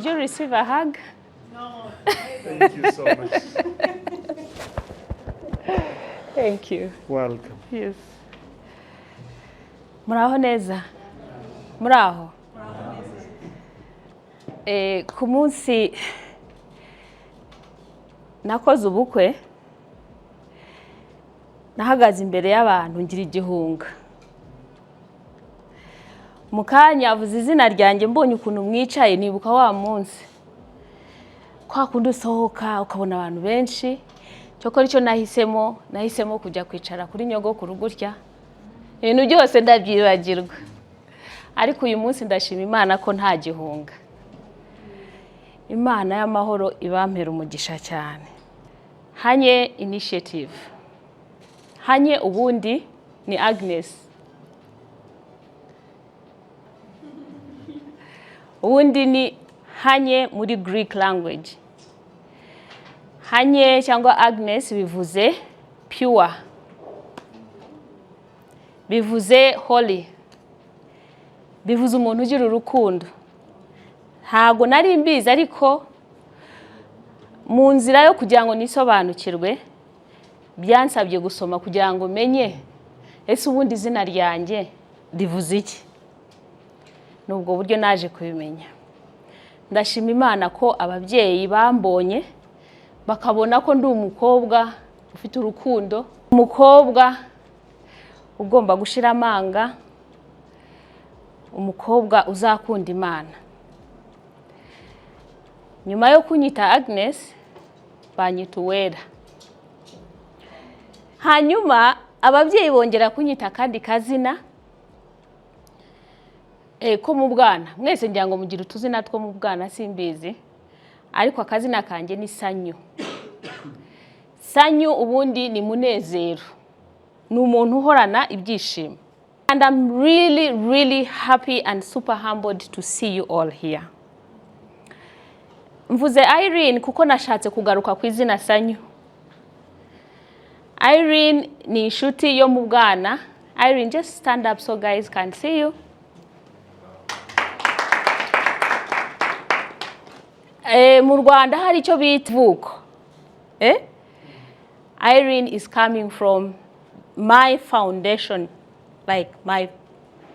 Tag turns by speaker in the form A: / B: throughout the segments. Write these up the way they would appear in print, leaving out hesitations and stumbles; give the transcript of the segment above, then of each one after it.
A: Did you receive a hug?
B: No. Thank you so much.
A: Thank you.
B: Welcome.
A: Yes. Muraho neza. Muraho. Ku munsi nakoze ubukwe, nahagaze imbere y'abantu ngira igihunga. Mukanya avuze izina ryanjye, mbonye ukuntu mwicaye nibuka wa munsi. Kwa kundi usohoka ukabona abantu benshi, cyokora icyo nahisemo kujya kwicara kuri nyogokuru gutya. Ibintu byose ndabyibagirwa. Ariko uyu munsi ndashima Imana ko nta gihunga. Imana y'amahoro ibampera umugisha cyane. Hagne Initiative. Hagne ubundi ni Agnes. Ubundi ni Hagne muri Greek language. Hagne cyangwa Agnes bivuze pure. Bivuze holy. Bivuze umuntu ugira urukundo. Ntago nari mbizi, ariko mu nzira yo kugira ngo nisobanukirwe byansabye gusoma kugira ngo menye ese ubundi izina ryanjye rivuze iki. Nubwo buryo naje kubimenya. Ndashima Imana ko ababyeyi bambonye bakabona ko ndi umukobwa ufite urukundo, umukobwa ugomba gushira amanga, umukobwa uzakunda Imana. Nyuma yo kunyita Agnes banyita Uwera. Hanyuma ababyeyi bongera kunyita kandi kazina ko mu bwana. Mwese ngira ngo mugira utuzina two mu bwana simbizi, ariko akazina kanjye ni Sanyu. Sanyu ubundi ni munezero, ni umuntu uhorana ibyishimo. And I'm really happy and super humbled to see you all here. Mvuze Irene kuko nashatse kugaruka ku izina Sanyu. Irene ni inshuti yo mu bwana. Irene, just stand up so guys can see you. Mu Rwanda hari icyo bita ivuko. Irene is coming from my foundation, like my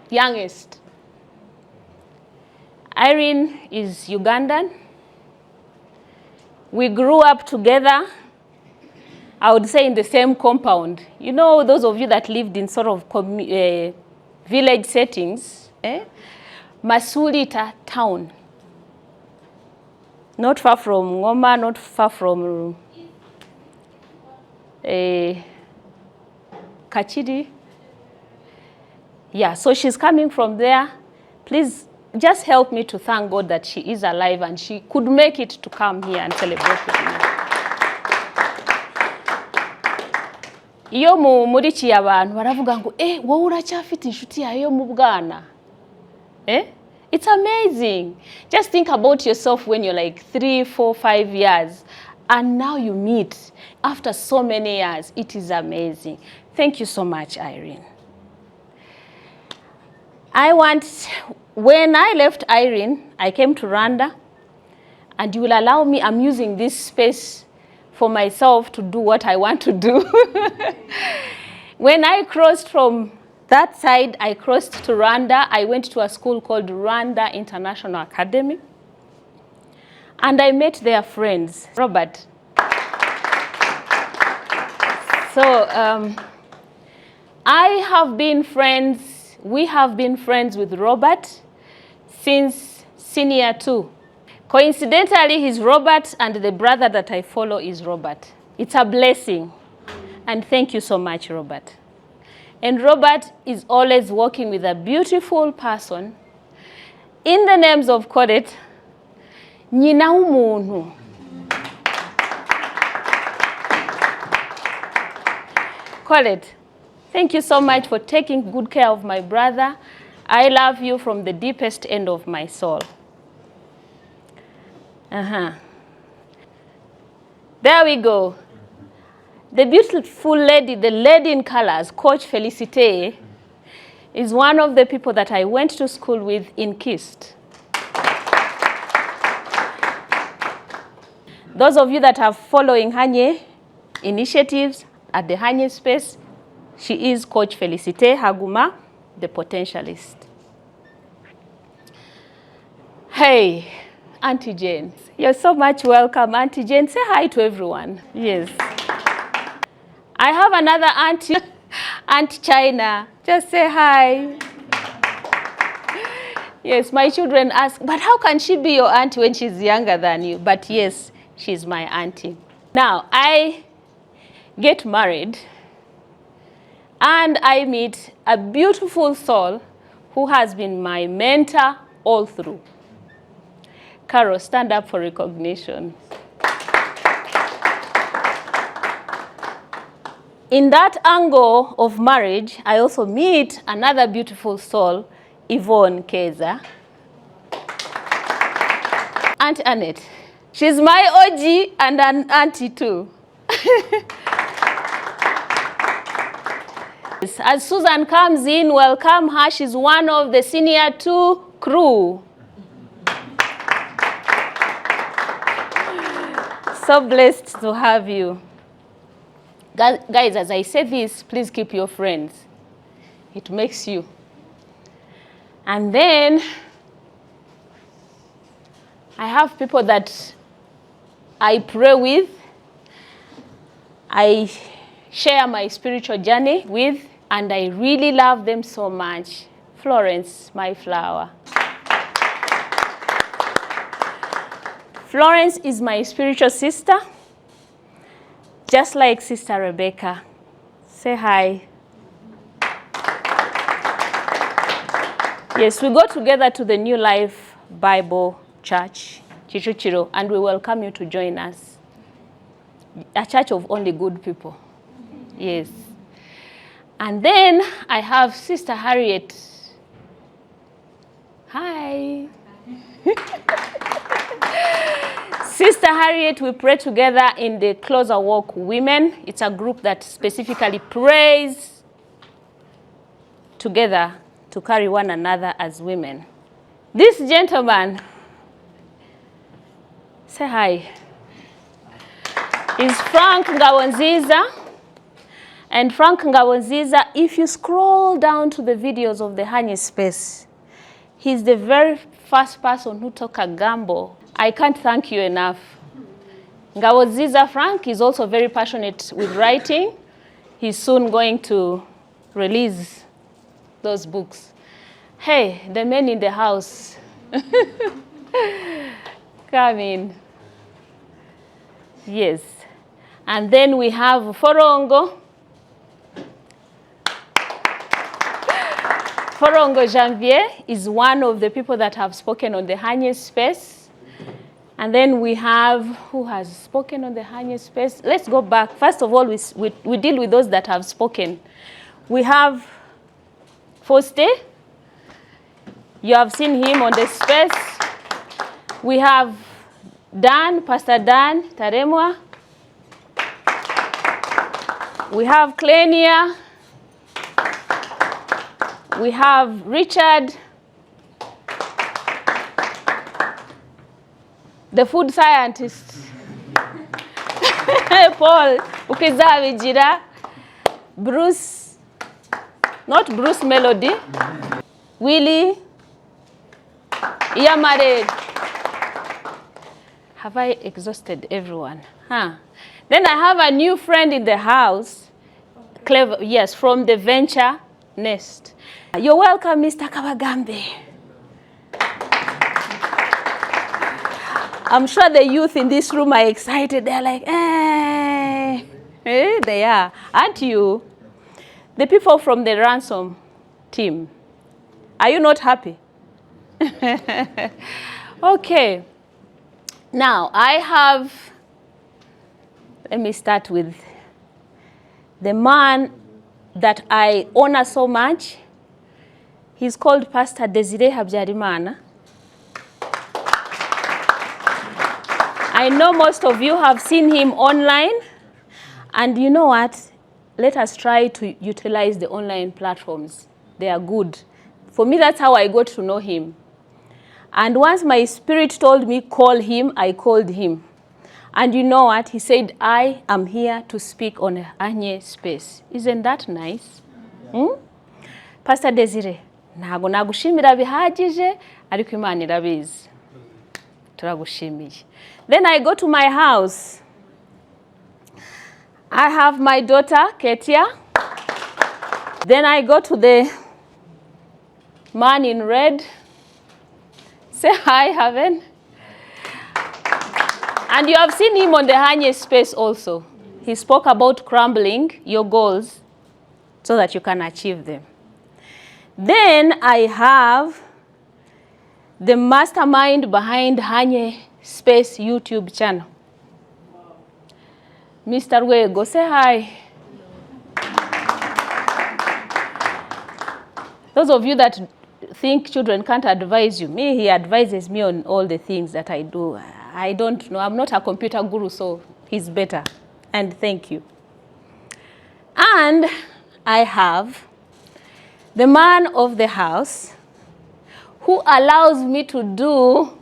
A: youngest. Irene is Ugandan. We grew up together, I would say in the same compound. You know, those of you that lived in sort of village settings, Masulita town. Not far from Ngoma, not far from Kachidi. Yeah, so she's coming from there. Please just help me to thank God that she is alive and she could make it to come here and celebrate with me. Iyo murikiye abantu baravuga ngo wowe uracyafite inshuti yayo mu bwana. It's amazing. Just think about yourself when you're like 3, 4, 5 years and now you meet after so many years. It is amazing. Thank you so much, Irene. When I left Irene, I came to Rwanda, and you will allow me, I'm using this space for myself to do what I want to do. When I crossed from that side, I crossed to Rwanda. I went to a school called Rwanda International Academy, and I met their friends, Robert. So we have been friends with Robert since senior 2. Coincidentally, he's Robert, and the brother that I follow is Robert. It's a blessing, and thank you so much, Robert. And Robert is always working with a beautiful person in the names of Kodet, Nyina w'umuntu. Kodet, thank you so much for taking good care of my brother. I love you from the deepest end of my soul. There we go. The beautiful lady, the lady in colors, Coach Felicite, is one of the people that I went to school with in KIST. Those of you that are following Hagne Initiatives at the Hagne Space, she is Coach Felicite Haguma, the potentialist. Hey, Auntie Jane. You're so much welcome, Auntie Jane. Say hi to everyone. Yes. I have another auntie, Aunt China. Just say hi. Yes, my children ask, but how can she be your auntie when she's younger than you? But yes, she's my auntie. Now, I get married and I meet a beautiful soul who has been my mentor all through. Carol, stand up for recognition. In that angle of marriage, I also meet another beautiful soul, Yvonne Keza. Aunt Annette. She's my OG and an auntie too. As Susan comes in, welcome her. She's one of the senior 2 crew. So blessed to have you. Guys, as I say this, please keep your friends. It makes you. And then I have people that I pray with, I share my spiritual journey with, and I really love them so much. Florence, my flower. Florence is my spiritual sister, just like Sister Rebecca. Say hi. Yes, we go together to the New Life Bible Church, Chichuchiro, and we welcome you to join us. A church of only good people. Yes. And then I have Sister Harriet. Hi. Sister Harriet, we pray together in the Closer Walk Women. It's a group that specifically prays together to carry one another as women. This gentleman, say hi, is Frank Ngawonziza. And Frank Ngawonziza, if you scroll down to the videos of the Hagne Space, he's the very first person who took a gamble. I can't thank you enough. Ngawonziza Frank is also very passionate with writing. He's soon going to release those books. Hey, the men in the house. Come in. Yes. And then we have Forongo. Forongo Janvier is one of the people that have spoken on the Hagne Space. And then we have, who has spoken on the Hagne Space? Let's go back. First of all, we deal with those that have spoken. We have Foste. You have seen him on the space. We have Dan, Pastor Dan Taremwa. We have Klenia. We have Richard, the food scientist. Paul Ukizawijira. Bruce, not Bruce Melody. Willie. Yamare. Have I exhausted everyone? Huh. Then I have a new friend in the house. Clever, yes, from the Venture Nest. You're welcome, Mr. Kabagambe. I'm sure the youth in this room are excited. They're like, they are. Aren't you? The people from the ransom team, are you not happy? Okay. Now, let me start with the man that I honor so much. He's called Pastor Desire Habyarimana. I know most of you have seen him online. And you know what? Let us try to utilize the online platforms. They are good. For me, that's how I got to know him. And once my spirit told me, call him, I called him. And you know what? He said, I am here to speak on Hagne Space. Isn't that nice? Hmm? Pastor Desire, ntago nagushimira bihagije, ariko Imana irabizi. Turagushimiye. Then I go to my house. I have my daughter, Ketia. Then I go to the man in red. Say hi, Heaven. And you have seen him on the Hagne Space also. He spoke about crumbling your goals so that you can achieve them. Then I have the mastermind behind Hagne Space YouTube channel. Mr. Wego, say hi. Those of you that think children can't advise you, he advises me on all the things that I do. I don't know. I'm not a computer guru, so he's better. And thank you. And I have the man of the house who allows me to do.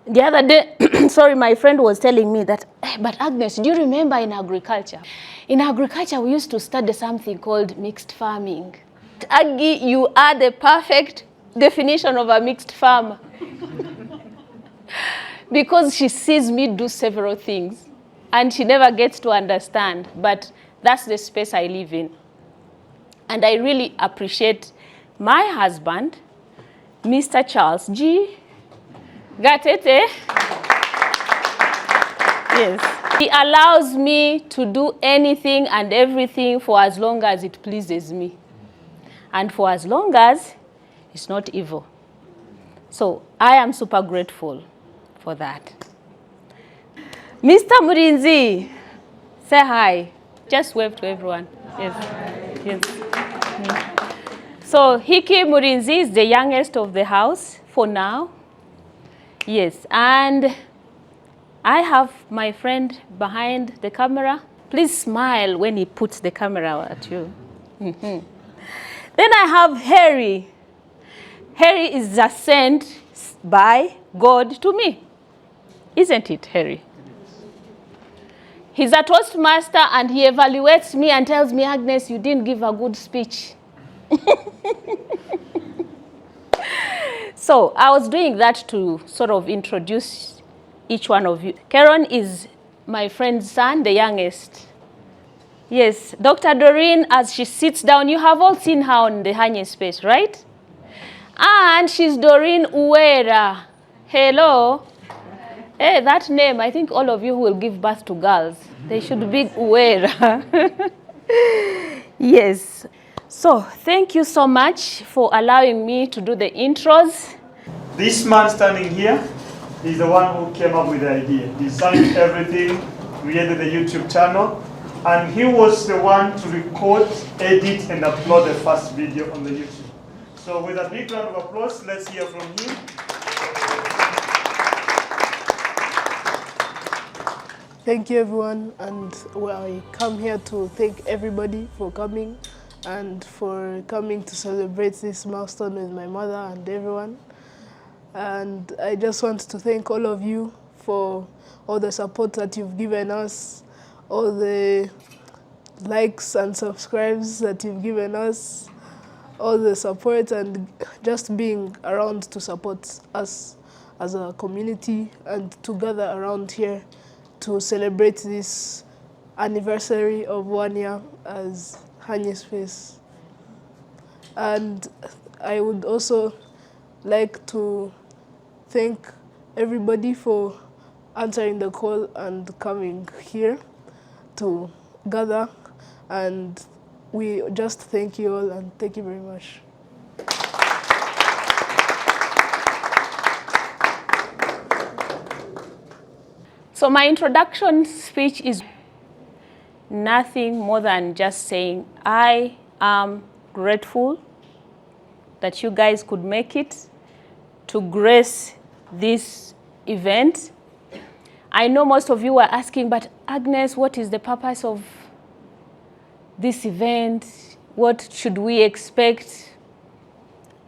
A: The other day, sorry, my friend was telling me that, but Agnes, do you remember in agriculture? In agriculture, we used to study something called mixed farming. Aggie, you are the perfect definition of a mixed farmer. Because she sees me do several things, and she never gets to understand, but that's the space I live in. And I really appreciate my husband, Mr. Charles G. Gatete. Yes. He allows me to do anything and everything for as long as it pleases me. And for as long as it's not evil. So I am super grateful for that. Mr. Murinzi, say hi. Just wave to everyone. Yes. Yes. So Hiki Murinzi is the youngest of the house for now. Yes, and I have my friend behind the camera. Please smile when he puts the camera at you. Then I have Harry. Harry is just sent by God to me. Isn't it, Harry? He's a Toastmaster and he evaluates me and tells me, Agnes, you didn't give a good speech. So I was doing that to sort of introduce each one of you. Karen is my friend's son, the youngest. Yes, Dr. Doreen, as she sits down, you have all seen her on the Hagne Space, right? And she's Doreen Uwera. Hello. Hey, that name, I think all of you who will give birth to girls, they should be Uwera. Yes. So thank you so much for allowing me to do the intros.
B: This man standing here is the one who came up with the idea, designed everything, created the YouTube channel, and he was the one to record, edit, and upload the first video on the YouTube. So with a big round of applause, let's hear from him.
C: Thank you, everyone, and I come here to thank everybody for coming and for coming to celebrate this milestone with my mother and everyone. And I just want to thank all of you for all the support that you've given us, all the likes and subscribes that you've given us, all the support and just being around to support us as a community and to gather around here to celebrate this anniversary of 1 year as Hagne Space. And I would also like to thank everybody for answering the call and coming here to gather. And we just thank you all and thank you very much.
A: So my introduction speech is nothing more than just saying I am grateful that you guys could make it to grace this event. I know most of you were asking, but Agnes, what is the purpose of this event? What should we expect?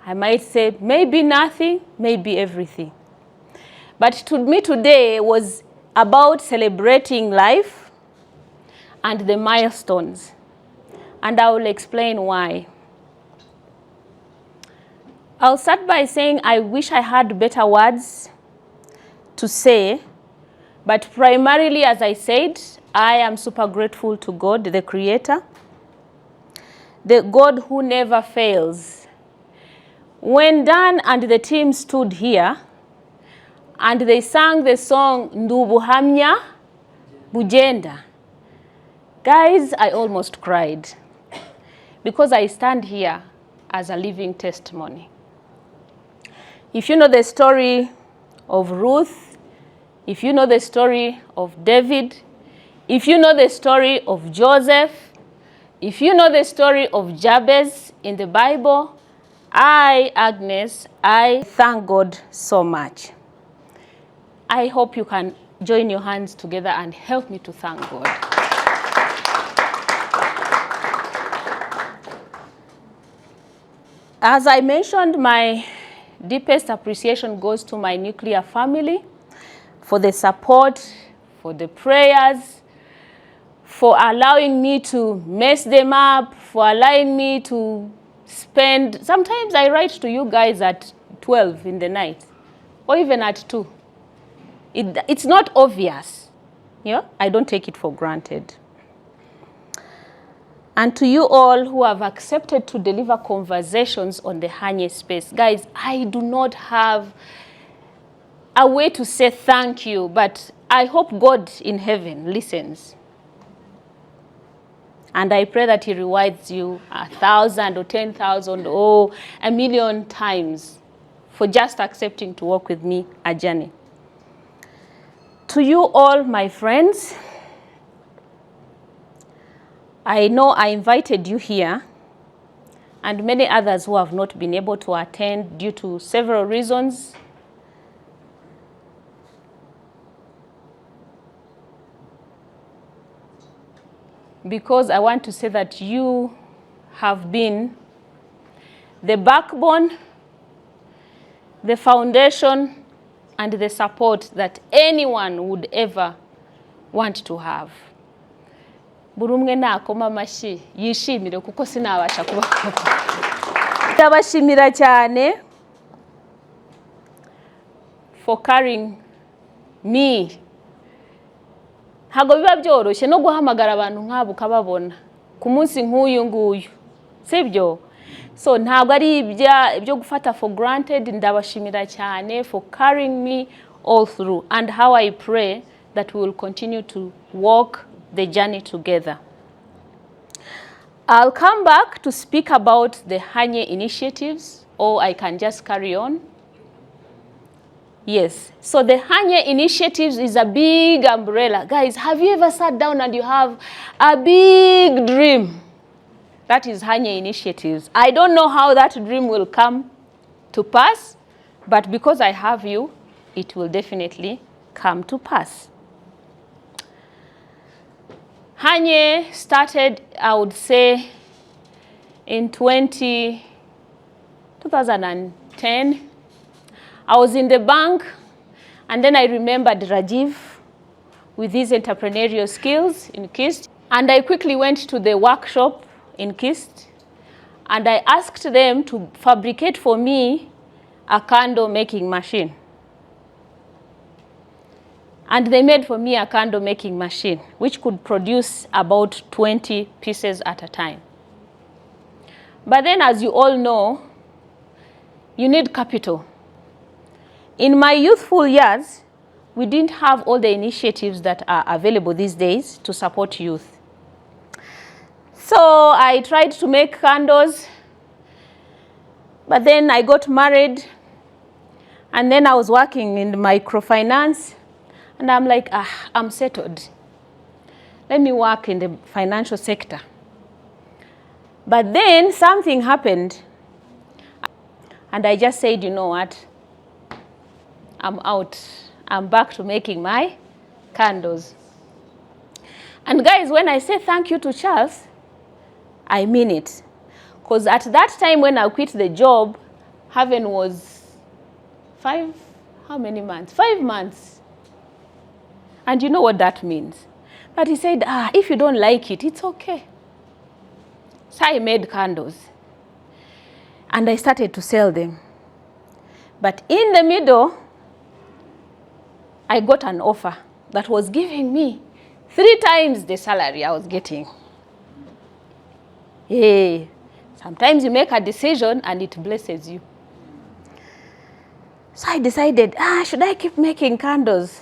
A: I might say maybe nothing, maybe everything. But to me today was about celebrating life and the milestones. And I will explain why. I'll start by saying I wish I had better words to say, but primarily, as I said, I am super grateful to God, the Creator, the God who never fails. When Dan and the team stood here and they sang the song Ndubuhamya Bugenda, guys, I almost cried because I stand here as a living testimony. If you know the story of Ruth, if you know the story of David, if you know the story of Joseph, if you know the story of Jabez in the Bible, Agnes, I thank God so much. I hope you can join your hands together and help me to thank God. As I mentioned, my deepest appreciation goes to my nuclear family for the support, for the prayers, for allowing me to mess them up, for allowing me to spend, sometimes I write to you guys at 12 in the night, or even at 2. It's not obvious. Yeah? I don't take it for granted. And to you all who have accepted to deliver conversations on the Hagne Space, guys, I do not have a way to say thank you, but I hope God in heaven listens. And I pray that He rewards you 1,000 or 10,000 or 1,000,000 times for just accepting to walk with me a journey. To you all, my friends, I know I invited you here, and many others who have not been able to attend due to several reasons. Because I want to say that you have been the backbone, the foundation, and the support that anyone would ever want to have. Buri umwe nakoma amashyi yishimire kuko sinabasha kubakoma. Ndabashimira cyane for carrying me. Ntabwo biba byoroshye no guhamagara abantu nk'abo ukababona ku munsi nk'uyu nguyu, sibyo? So ntabwo ari ibyo gufata for granted. Ndabashimira cyane for carrying me all through, and how I pray that we will continue to walk the journey together. I'll come back to speak about the Hagne Initiatives, or I can just carry on. Yes, so the Hagne Initiatives is a big umbrella. Guys, have you ever sat down and you have a big dream? That is Hagne Initiatives. I don't know how that dream will come to pass, but because I have you, it will definitely come to pass. Hagne started, I would say, in 2010. I was in the bank, and then I remembered Rajiv with his entrepreneurial skills in KIST. And I quickly went to the workshop in KIST, and I asked them to fabricate for me a candle making machine. And they made for me a candle making machine, which could produce about 20 pieces at a time. But then, as you all know, you need capital. In my youthful years, we didn't have all the initiatives that are available these days to support youth. So I tried to make candles, but then I got married, and then I was working in microfinance. And I'm like, I'm settled. Let me work in the financial sector. But then something happened. And I just said, you know what? I'm out. I'm back to making my candles. And guys, when I say thank you to Charles, I mean it. Because at that time when I quit the job, Haven was 5 months? 5 months. And you know what that means. But he said, if you don't like it, it's okay. So I made candles. And I started to sell them. But in the middle, I got an offer that was giving me 3 times the salary I was getting. Hey, sometimes you make a decision and it blesses you. So I decided, should I keep making candles?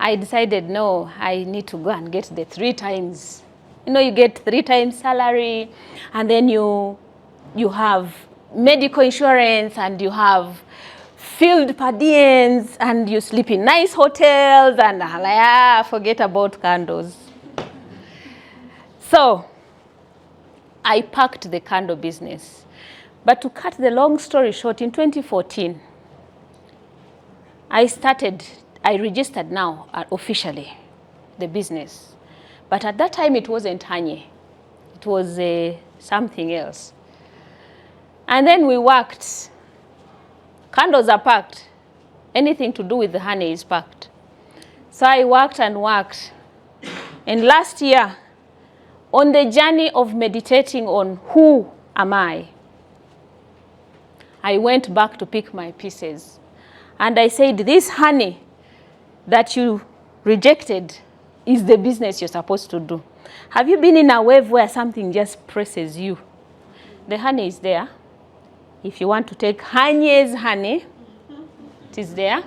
A: I decided, no, I need to go and get the 3 times. You know, you get 3 times salary, and then you have medical insurance, and you have field per diems, and you sleep in nice hotels, and forget about candles. So I packed the candle business. But to cut the long story short, in 2014, I registered now officially the business. But at that time, it wasn't Hagne. It was something else. And then we worked. Candles are packed. Anything to do with the honey is packed. So I worked and worked. And last year, on the journey of meditating on who am I went back to pick my pieces. And I said, this honey that you rejected is the business you're supposed to do. Have you been in a wave where something just presses you? The honey is there. If you want to take Hagne's honey, it is there.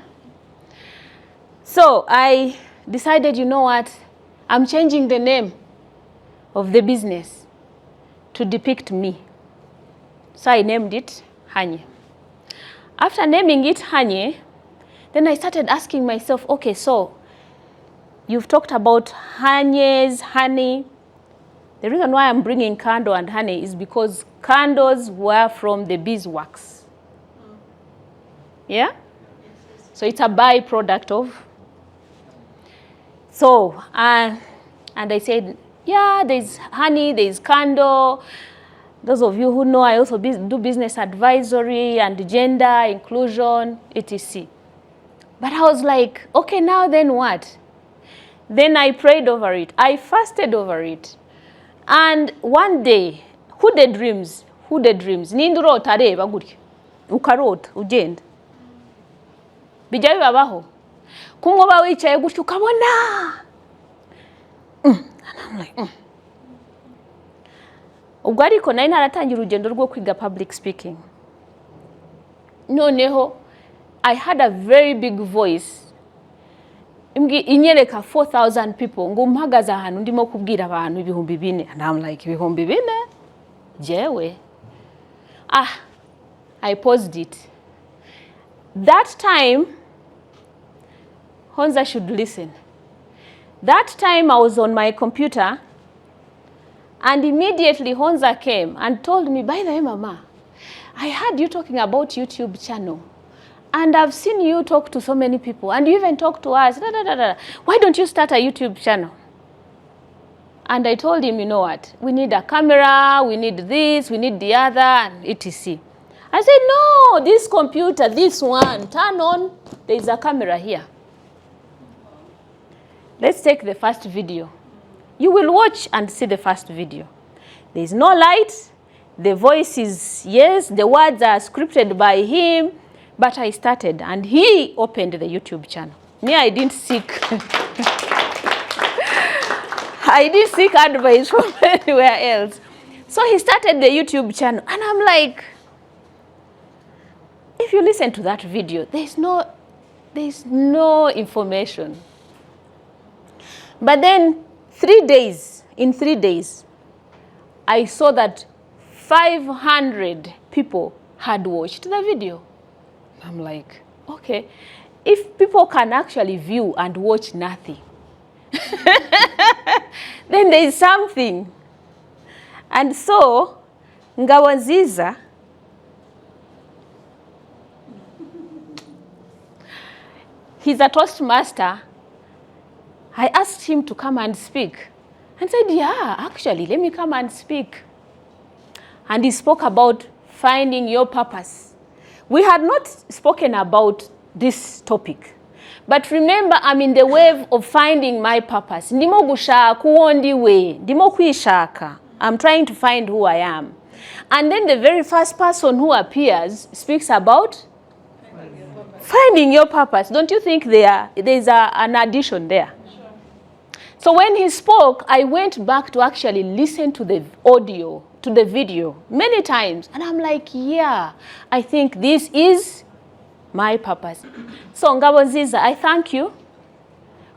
A: So I decided, you know what? I'm changing the name of the business to depict me. So I named it Hagne. After naming it Hagne, then I started asking myself, okay, so you've talked about Hagne's honey. The reason why I'm bringing candle and honey is because candles were from the beeswax. Yeah? So it's a byproduct of. So, and I said, yeah, there's honey, there's candle. Those of you who know, I also do business advisory and gender inclusion, etc. But I was like, okay, now then what? Then I prayed over it. I fasted over it. And one day, who the dreams? Nindurota areba gutya. Ukarota, ugenda. Bijya bibabaho. Kumwoba wicaye gutya ukabona. And I'm like, ubwo ariko nari naratangira urugendo rwo kwiga public speaking. Noneho, I had a very big voice. Inyereka 4,000 people ngo mpagaze ahantu ndimo kubwira abantu 4,000. And I'm like, 4,000? Jewe. I paused it. That time, Honza should listen. That time I was on my computer, and immediately Honza came and told me, by the way, Mama, I heard you talking about YouTube channel. And I've seen you talk to so many people, and you even talk to us. Why don't you start a YouTube channel? And I told him, you know what? We need a camera, we need this, we need the other, and etc. I said, no, this computer, this one, turn on, there's a camera here. Let's take the first video. You will watch and see the first video. There's no light, the voice is, yes, the words are scripted by him, but I started, and he opened the YouTube channel. Me, I didn't seek. I didn't seek advice from anywhere else. So he started the YouTube channel, and I'm like, if you listen to that video, there's no information. But then in 3 days, I saw that 500 people had watched the video. I'm like, okay, if people can actually view and watch nothing, then there is something. And so, Gutangiza, he's a Toastmaster. I asked him to come and speak. And said, yeah, actually, let me come and speak. And he spoke about finding your purpose. We had not spoken about this topic, But remember, I'm in the wave of finding my purpose. Ndimo gushaka uwo ndiwe, ndimo kwishaka. I'm trying to find who I am. And then the very first person who appears speaks about finding your purpose. Don't you think there's an addition there? Sure. So when he spoke, I went back to actually listen to the audio, to the video, many times. And I'm like, yeah, I think this is my purpose. So Ngabonziza, I thank you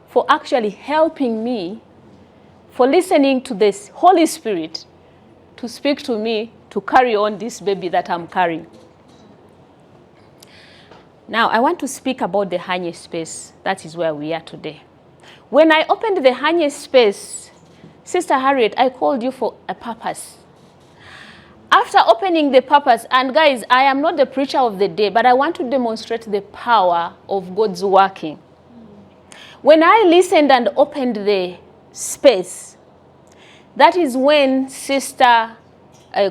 A: for actually helping me, for listening to this Holy Spirit to speak to me, to carry on this baby that I'm carrying. Now, I want to speak about the Hagne Space. That is where we are today. When I opened the Hagne Space, Sister Harriet, I called you for a purpose. After opening the purpose, and guys, I am not the preacher of the day, but I want to demonstrate the power of God's working. When I listened and opened the space, that is when Sister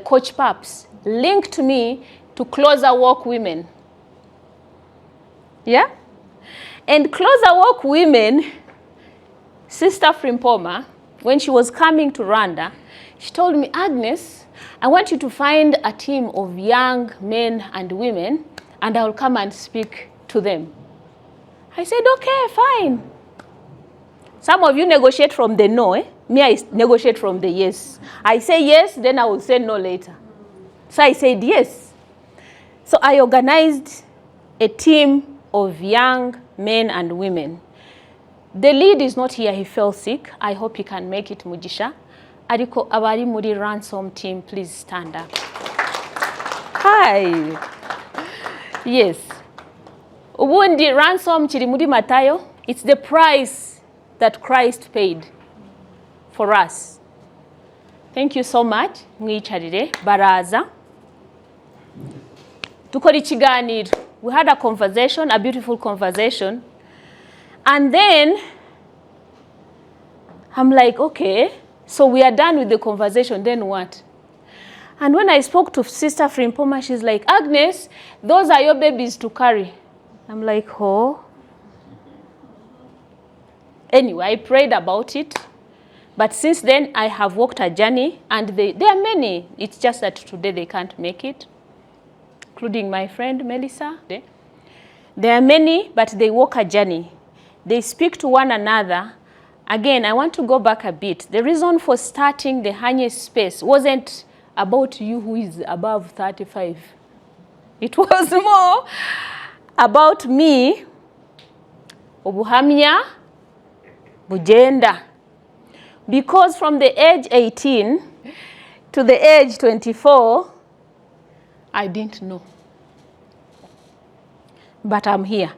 A: Coach Paps linked me to Closer Walk Women. Yeah? And Closer Walk Women, Sister Frimpoma, when she was coming to Rwanda, she told me, Agnes, I want you to find a team of young men and women, and I will come and speak to them. I said, okay, fine. Some of you negotiate from the no, eh? Me, I negotiate from the yes. I say yes, then I will say no later. So I said yes. So I organized a team of young men and women. The lead is not here, he fell sick. I hope he can make it, Mujisha. Ariko abari muri ransom team, please stand up. Hi. Yes. Ubundi ransom chiri muri Matayo, it's the price that Christ paid for us. Thank you so much. Mwicharire baraza. Tukora ikiganiro. We had a conversation, a beautiful conversation. And then I'm like, okay, so we are done with the conversation, then what? And when I spoke to Sister Frimpoma, she's like, Agnes, those are your babies to carry. I'm like, oh. Anyway, I prayed about it. But since then, I have walked a journey, and there are many. It's just that today they can't make it, including my friend Melissa. There are many, but they walk a journey. They speak to one another. Again, I want to go back a bit. The reason for starting the Hagne Space wasn't about you who is above 35. It was more about me, obuhamya, bugenda. Because from the age 18 to the age 24, I didn't know. But I'm here.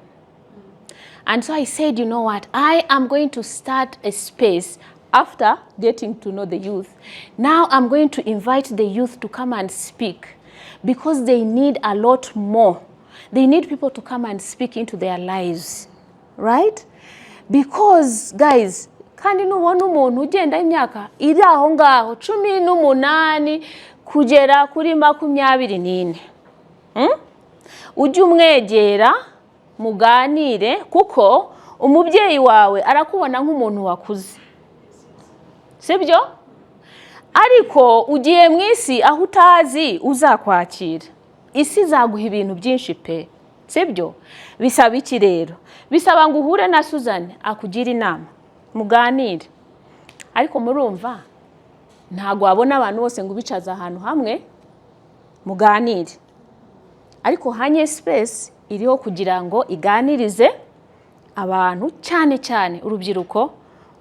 A: And so I said, you know what? I am going to start a space after getting to know the youth. Now I'm going to invite the youth to come and speak because they need a lot more. They need people to come and speak into their lives, right? Because, guys, kandi nubona umuntu ugenda imyaka iri aho ngaho 18 kugera kuri 24 ujye umwegera muganire kuko umubyeyi wawe arakubona nk'umuntu wakuze, sibyo? Ariko ugiye mu isi aho utazi uzakwakira, isi izaguha ibintu byinshi pe, sibyo? Bisaba iki rero? Bisaba ngo uhure na Suzanne akugira inama muganire. Ariko murumva ntago wabona abantu bose ngo bicaza ahantu hamwe muganire. Ariko Hagne Space iriho kugira ngo iganirize abantu cyane cyane urubyiruko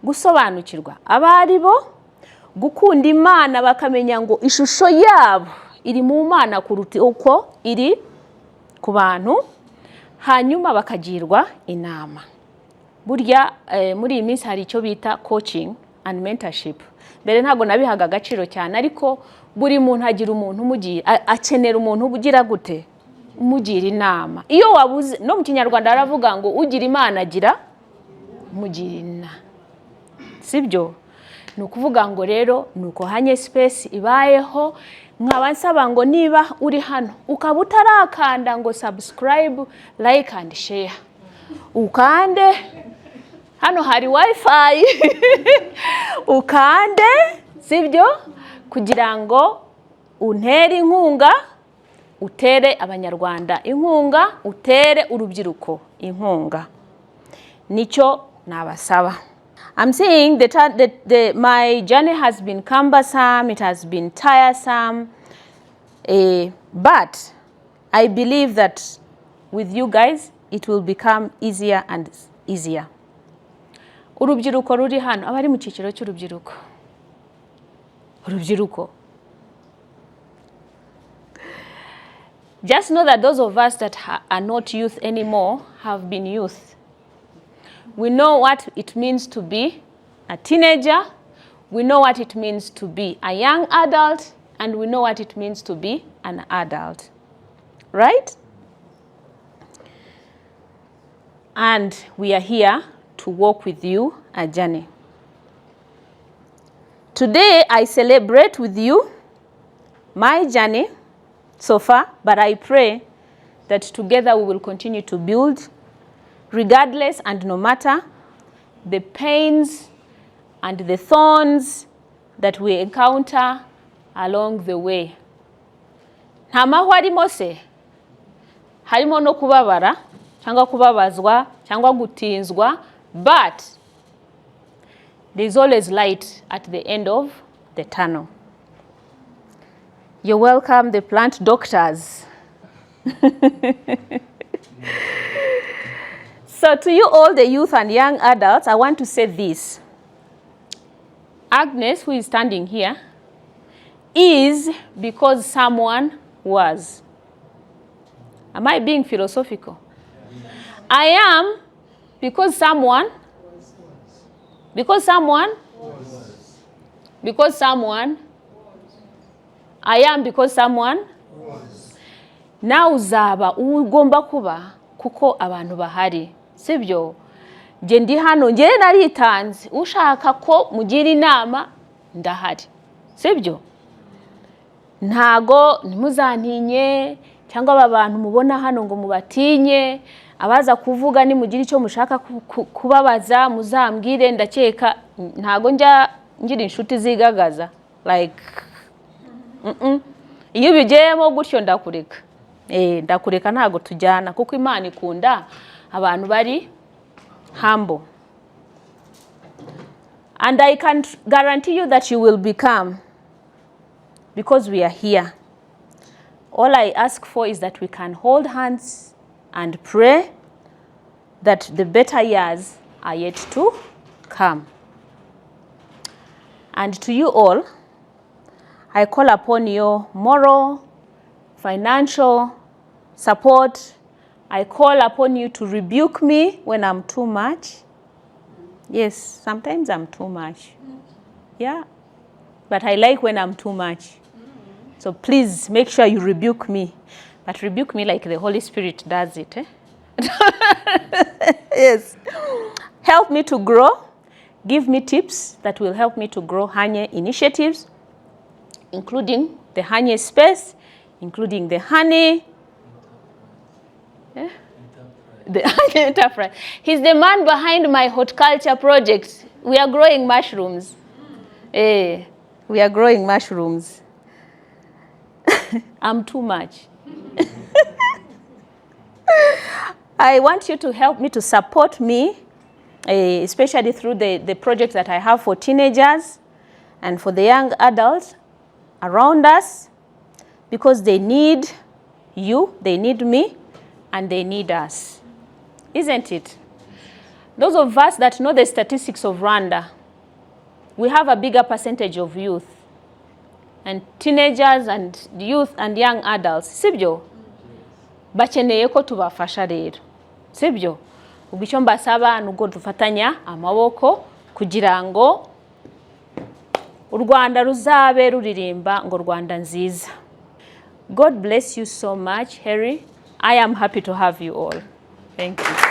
A: gusobanukirwa abari bo, gukunda Imana bakamenya ngo ishusho yabo iri mu Mana kuruta uko iri ku bantu, hanyuma bakagirwa inama. Burya muri iyi minsi hari icyo bita coaching and mentorship. Mbere ntago nabihaga agaciro cyane, ariko buri muntu agira umuntu umugira, akenera umuntu ubugira gute umugira inama. Iyo wabuze, no mu Kinyarwanda aravuga ngo ugira Imana agira umugira inama, sibyo? Ni ukuvuga ngo rero nuko Hagne Space ibayeho. Nkaba nsaba ngo niba uri hano ukaba utarakanda ngo subscribe, like and share, ukande hano hari wifi ukande sibyo kugira ngo untere inkunga utere abanyarwanda inkunga utere urubyiruko inkunga nicyo nabasaba. I'm saying that my journey has been cumbersome, it has been tiresome, but I believe that with you guys it will become easier and easier. Urubyiruko ruri hano abari mu cyiciro cy'urubyiruko urubyiruko, just know that those of us that are not youth anymore have been youth. We know what it means to be a teenager, we know what it means to be a young adult, and we know what it means to be an adult, right? And we are here to walk with you a journey. Today I celebrate with you my journey so far, but I pray that together we will continue to build, regardless and no matter the pains and the thorns that we encounter along the way. Nta mahwa arimo se, harimo no kubabara cyangwa kubabazwa cyangwa gutinzwa, but there is always light at the end of the tunnel. You're welcome, the plant doctors. So to you all the youth and young adults, I want to say this. Agnes, who is standing here, is because someone was. Am I being philosophical? I am because someone, I am because someone, now uzaba ugomba kuba kuko abantu bahari, sibyo? Je ndi hano, nge naritanze, ushaka ko mugira inama ndahari, sibyo? Ntago nimuzantinye cyangwa abantu mubona hano ngo mubatinye, abaza kuvuga ni mugira icyo mushaka kubabaza muzambwire, ndakeka ntago ngira inshuti zigagaza like iyo bigeyemo gutyo ndakureka, ndakureka ntago tujyana kuko Imana ikunda abantu bari humble, and I can guarantee you that you will become, because we are here. All I ask for is that we can hold hands and pray that the better years are yet to come. And to you all, I call upon your moral, financial support. I call upon you to rebuke me when I'm too much. Yes, sometimes I'm too much. Yeah, but I like when I'm too much. So please make sure you rebuke me. But rebuke me like the Holy Spirit does it. Yes. Help me to grow. Give me tips that will help me to grow Hagne Initiatives, including the Hagne Space, including the Hagne Enterprise. He's the man behind my horticulture project. We are growing mushrooms. We are growing mushrooms. I'm too much. I want you to help me to support me, especially through the project that I have for teenagers and for the young adults around us, because they need you, they need me, and they need us. Isn't it? Those of us that know the statistics of Rwanda, we have a bigger percentage of youth and teenagers and youth and young adults. Sibyo? Bakeneye ko tubafasha rero. Sibyo? Ubicyo mbasaba nuko dufatanya amaboko kugira ngo u Rwanda ruzabe ruririmba ngo Rwanda nziza. God bless you so much, Harry. I am happy to have you all. Thank you.